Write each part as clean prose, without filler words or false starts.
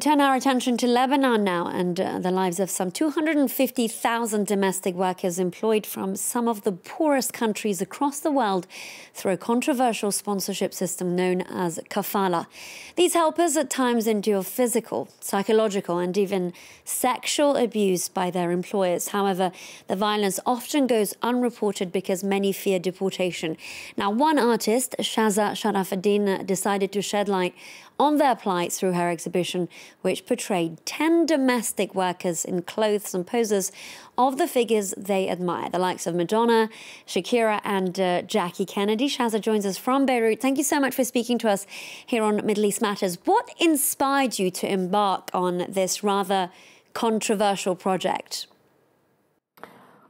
Turn our attention to Lebanon now and the lives of some 250,000 domestic workers employed from some of the poorest countries across the world through a controversial sponsorship system known as kafala. These helpers at times endure physical, psychological and even sexual abuse by their employers. However, the violence often goes unreported because many fear deportation. Now, one artist, Chaza Charafeddine, decided to shed light on their plight through her exhibition, which portrayed 10 domestic workers in clothes and poses of the figures they admire, the likes of Madonna, Shakira and Jackie Kennedy. Chaza joins us from Beirut. Thank you so much for speaking to us here on Middle East Matters. What inspired you to embark on this rather controversial project?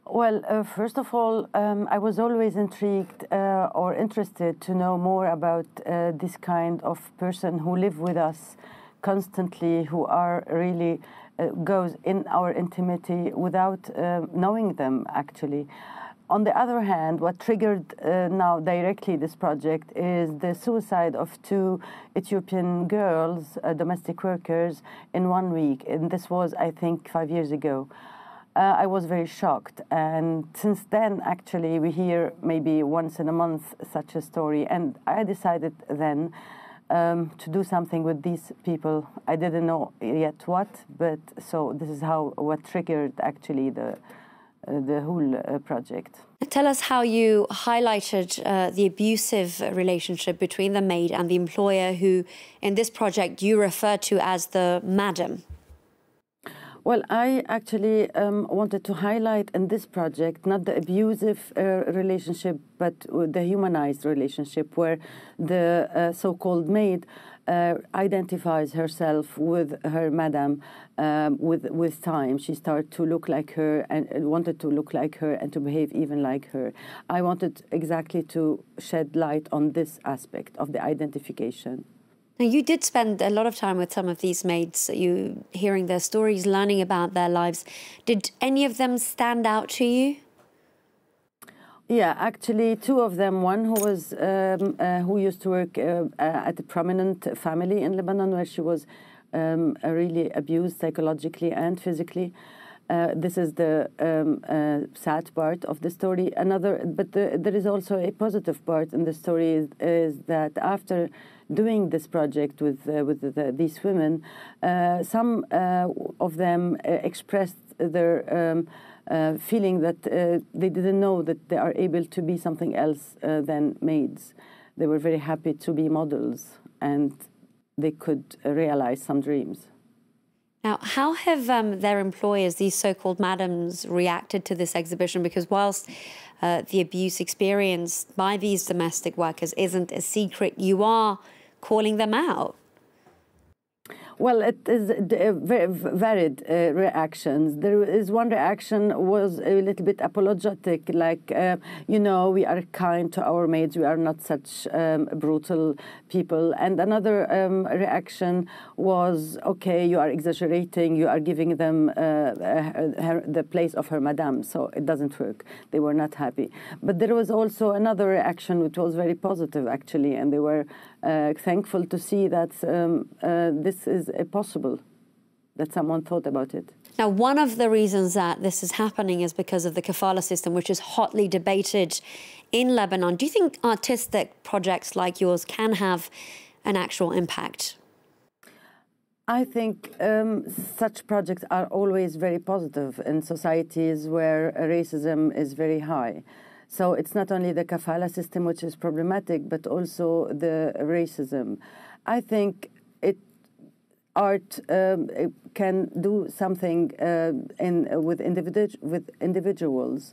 Well, first of all, I was always intrigued or interested to know more about this kind of person who live with us constantly, who are really goes in our intimacy without knowing them, actually. On the other hand, what triggered now directly this project is the suicide of 2 Ethiopian girls, domestic workers, in 1 week. And this was, I think, 5 years ago. I was very shocked, and since then, actually, we hear maybe once in a month such a story, and I decided then to do something with these people. I didn't know yet what, but so this is what triggered actually the whole project. Tell us how you highlighted the abusive relationship between the maid and the employer, who in this project you refer to as the madam. Well, I actually wanted to highlight in this project not the abusive relationship, but the humanized relationship, where the so-called maid identifies herself with her madam with time. She started to look like her and wanted to look like her and to behave even like her. I wanted exactly to shed light on this aspect of the identification. Now, you did spend a lot of time with some of these maids, you hearing their stories, learning about their lives. Did any of them stand out to you? Yeah, actually, 2 of them. One who used to work at a prominent family in Lebanon, where she was really abused psychologically and physically. This is the sad part of the story. There is also a positive part in the story, is that after doing this project with these women, some of them expressed their feeling that they didn't know that they are able to be something else than maids. They were very happy to be models, and they could realize some dreams. Now, how have their employers, these so-called madams, reacted to this exhibition? Because whilst the abuse experienced by these domestic workers isn't a secret, you are calling them out. Well, it is very varied reactions. There is one reaction was a little bit apologetic, like, you know, we are kind to our maids, we are not such brutal people. And another reaction was, okay, you are exaggerating, you are giving them the place of her madame, so it doesn't work. They were not happy. But there was also another reaction which was very positive, actually, and they were thankful to see that this is possible, that someone thought about it. Now, one of the reasons that this is happening is because of the kafala system, which is hotly debated in Lebanon. Do you think artistic projects like yours can have an actual impact? I think such projects are always very positive in societies where racism is very high. So it's not only the kafala system which is problematic, but also the racism. I think art can do something with individuals.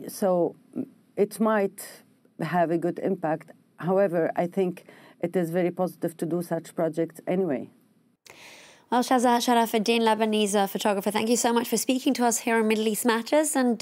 So it might have a good impact. However, I think it is very positive to do such projects anyway. Well, Chaza Charafeddine, Lebanese photographer, thank you so much for speaking to us here on Middle East Matters. And